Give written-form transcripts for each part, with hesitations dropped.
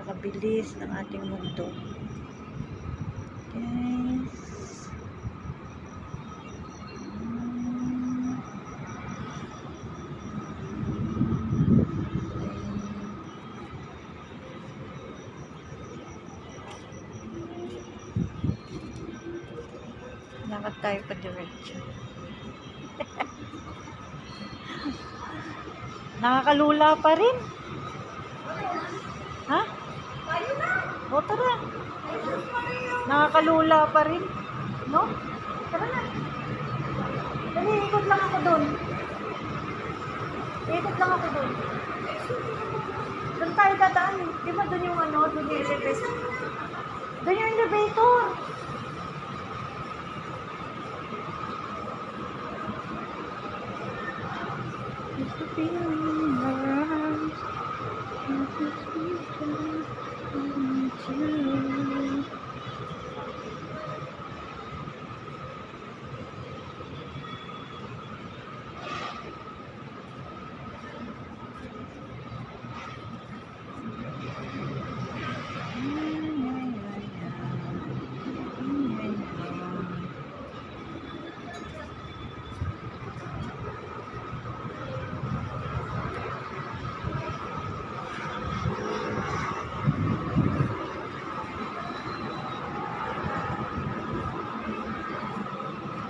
Napakabilis ng ating mundo. Yes. Lakad tayo pa diretso. Nakakalula pa rin. Ha? O, tara. Nakakalula pa rin. No? Tara na. Dali, ikot lang ako doon. Ikot lang ako doon. Doon tayo dadaan. Di ba doon yung ano? Doon yung elevator. Doon yung elevator. It's the feeling around. It's the feeling around.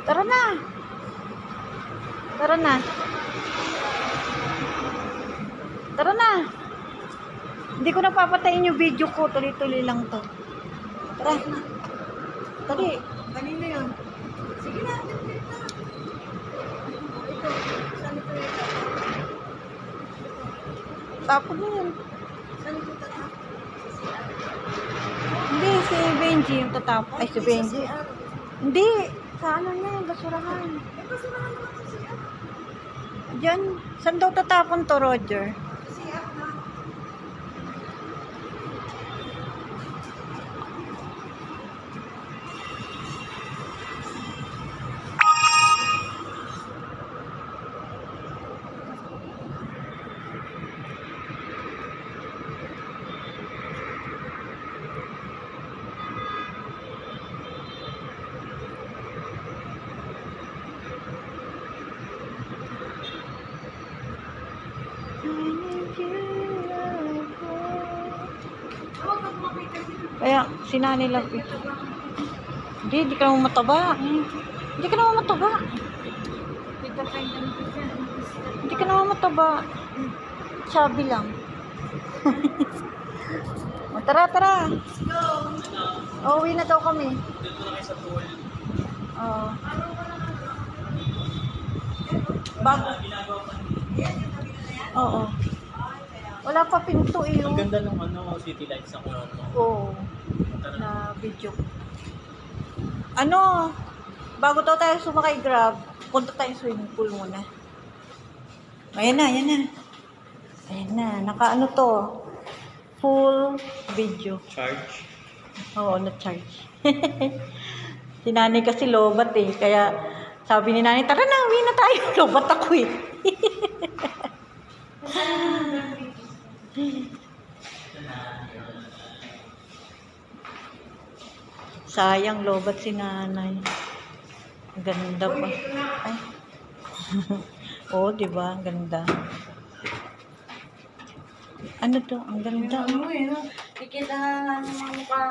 Tara na. Tara na. Tara na. Hindi ko napapatayin yung video ko. Tuloy-tuloy lang to. Tara. Tali. Kanina yun. Sige na. Ito. Saan ito yun? Tapos mo yun. Saan ito tatapos? Hindi, si Benji yung tatapos. Ay, si Benji. CR. Hindi. Sa ano niya yung basurahan. Eh, basurahan naman sa CR. Diyan. Saan daw tatapon to, Roger? CR na. Kaya, sinani lang. Hindi ka naman mataba. Hindi ka naman mataba. Hindi ka naman mataba. Sabi lang. O, tara, tara. Uwi na daw kami. Oo. Bago. Oo. Wala pa pinto eh. Ang ganda ng ano, city lights sa Kyoto. Oo. Na video. Ano? Bago daw tayo sumakay Grab, punta tayo swimming pool muna. Ayan na, ayan na. Ayan na. Naka ano to? Full video. Charge. Oo, na-charge. Si nanay kasi lobat eh. Kaya sabi ni nanay, tara na, uwi na tayo. Lobat ako eh. Sayang, lobat si nanay. Ganda pa. Ay. Oo, diba? Ganda. Ano to? Ang ganda. Ano eh, no? Kikita nga ng mga mukha.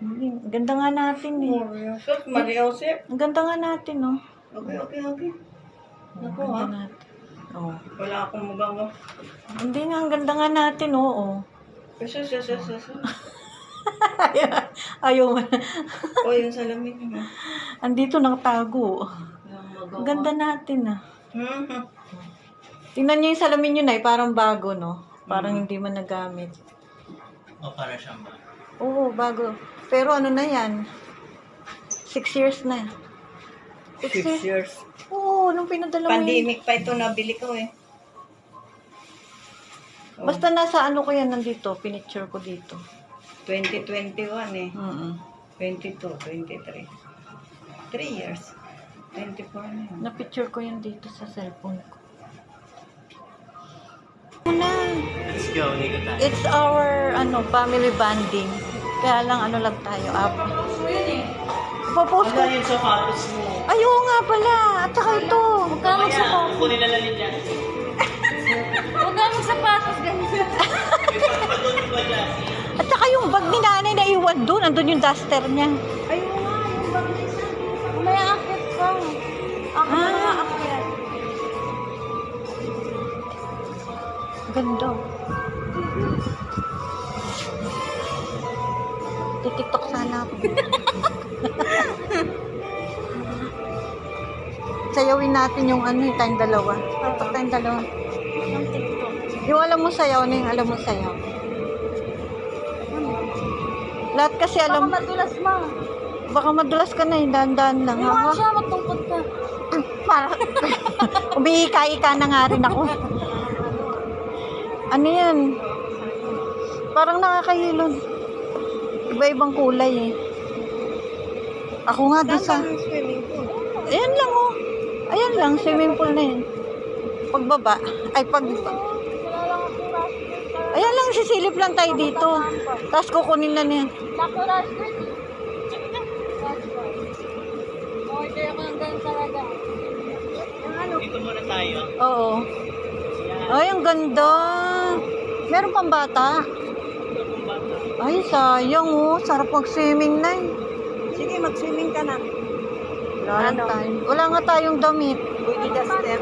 Ang ganda nga natin eh. Sus, Maria Josep. Ang ganda nga natin, no? Okay. Ang Ako ganda ah. natin. Oh. Wala akong mugang oh. Hindi nga, ang ganda nga natin, oo. Sus. Ayaw mo. O, yung salamin mo. Andito nakatago. Ang ganda natin, ah. Tingnan niyo yung salamin yun, ay parang bago, no? Parang hindi man nagamit. O para siyang ba? Oo, bago. Pero ano na yan? 6 years na. 6 6 years. Oo, nung pinadala mo yun. Pandemic pa ito, nabili ko eh. Basta nasa ano ko yan nandito, pinicture ko dito. 2021 eh. 22, 23. 3 years. 24 na yun. Na-picture ko yan dito sa cellphone ko. Una, Let's go, dito tayo. it's our family bonding. Kaya lang ano lang tayo, Ipapost ko. Wala yung sapatos mo. Ayaw nga pala. At saka ito. Magkano sa Kaya, kunin na lang dyan. Huwag nga magsapatos ganyan. May pagpagod ba dyan? At saka yung bag ni nanay na iwan doon. Andun yung duster niya. Ayun nga, yung bag na isa. May akit ka. Akit. Ganda. Titiktok sana ako. Sayawin natin yung tayong dalawa. Tiktok tayong dalawa. Yung TikTok. Yung alam mo sayaw, ano yung alam mo sayaw? Lahat kasi alam. Baka madulas mo. Baka madulas ka na, dahan-dahan lang. Yung Ha? siya, magtungkot ka. Para, umiika-ika na nga rin ako. Ano yan? Parang nakakahilod. Iba-ibang kulay eh. Ako nga doon sa... Saan ang swimming pool? Ayan lang oh. Ayan lang, swimming pool na yun. Pagbaba. Ay, pag... Ayan lang, sisilip lang tayo dito. Tapos kukunin na niya. Naku, Rashford. Order ako ng ganun talaga. Yung ano? Dito muna tayo. Oo. Ay, ang ganda. Meron pang bata. Ay, sayang oh. Sarap mag-swimming na eh. Sige, mag-swimming ka na. Wala lang tayo. Wala nga tayong damit. Baby duster.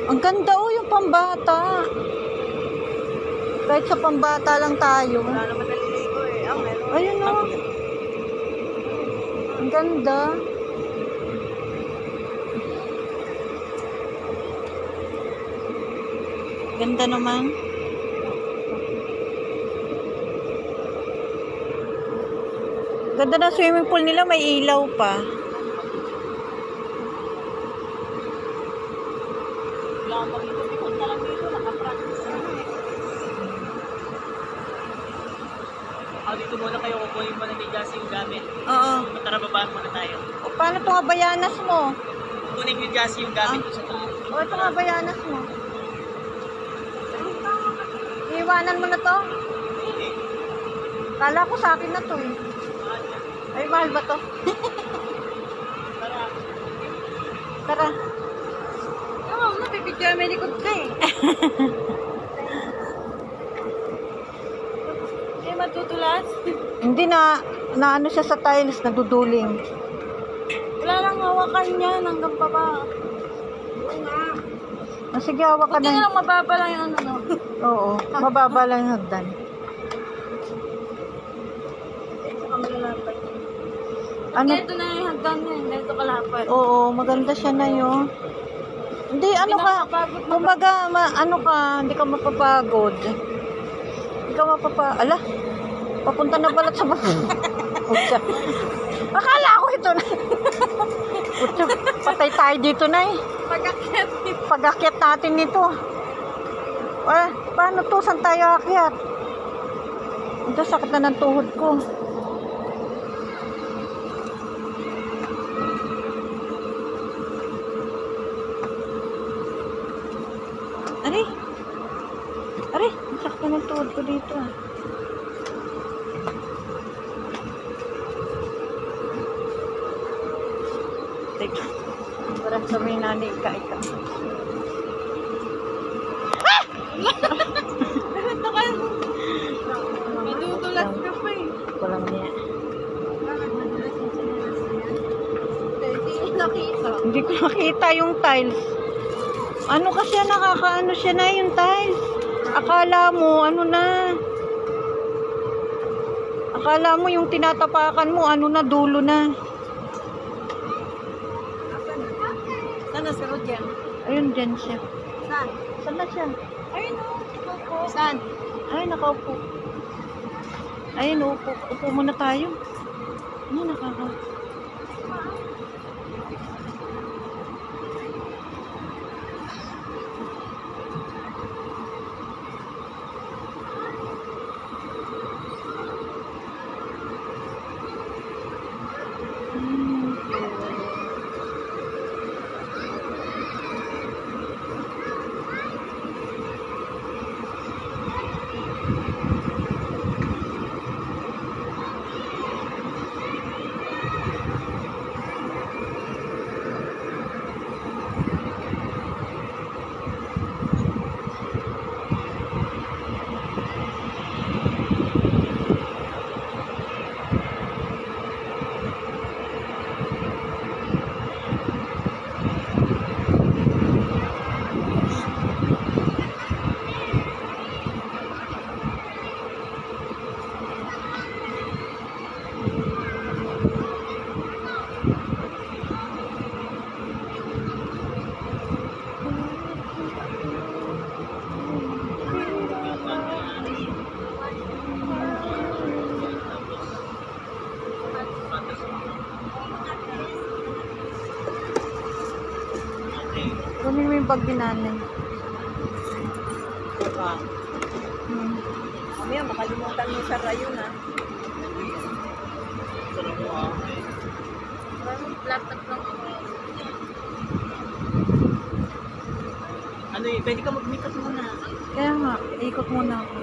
Ang ganda oh, yung pambata. Kahit sa pambata lang tayo. Wala naman naliligo eh. Meron. Ayun oh. Ang ganda. Ganda naman. Ganda na swimming pool nila, may ilaw pa. Wala akong mag-ikot na lang dito. Nakapractice na eh. Dito muna kayo, kukunin mo na ni Jassy yung gamit. Oo. Tara, babaan muna tayo. O, paano itong abayanas mo? Kukunin ni Jassy yung gamit ko sa taas. O, itong abayanas mo. Iiwanan mo na to? Kala ko sa akin na to eh. Ay, mahal ba to? Tara. Tara. Oo, napipidya. May likod ka eh. Hindi matutulas. Hindi na ano siya sa tiles, naduduling. Wala lang hawakan yan hanggang baba. Oo nga. Sige, hawak ka Buti na na. lang mababa lang yung ano. Oo, mababa lang yung hagdan. Ano? Ito na yung hagdan niya. Dito kalapat. Oo, maganda siya na yun. Hindi, ano ka, kumbaga, ano ka, hindi ka mapapagod. Hindi ka ala, papunta na balat sa Utsa. Akala ko ito na. Utsa, patay tayo dito na eh. Pag-akit. Pag-akyat natin nito. Paano to? Saan tayo akyat? Ito, sakit na ng tuhod ko. Aray! Aray! Ang sakit na ng tuhod ko dito ah. Teka. Para sabihin natin ika-ika. Bakit makita yung tiles. Ano kasi nakakaano siya na yung tiles. Akala mo, ano na. Akala mo yung tinatapakan mo, ano na, dulo na. Sana si Roger. Ayun, dyan siya. Saan? Saan na siya? Ayun o. Saan? Ay, nakaupo. Ayun, upo. Upo muna tayo. Ano, kunin mo yung bag ni nanay. Mamaya makalimutan mo sa rayon ha. Sarap mo ah. Laptop lang ako. Ano eh, pwede ka mag-makeup muna. Kaya nga, ikot muna ako.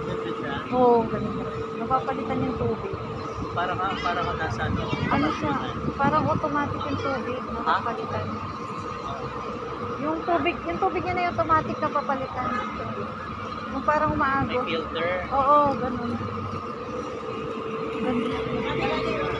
Ganda siya. Oo, ganun. Napapalitan yung tubig. Para ka nasa ano. Ano siya? Parang automatic yung tubig. Napapalitan. Yung tubig niya na yung automatic na papalitan. Yung parang May umaagos. filter. Oo, ganun. Ganun.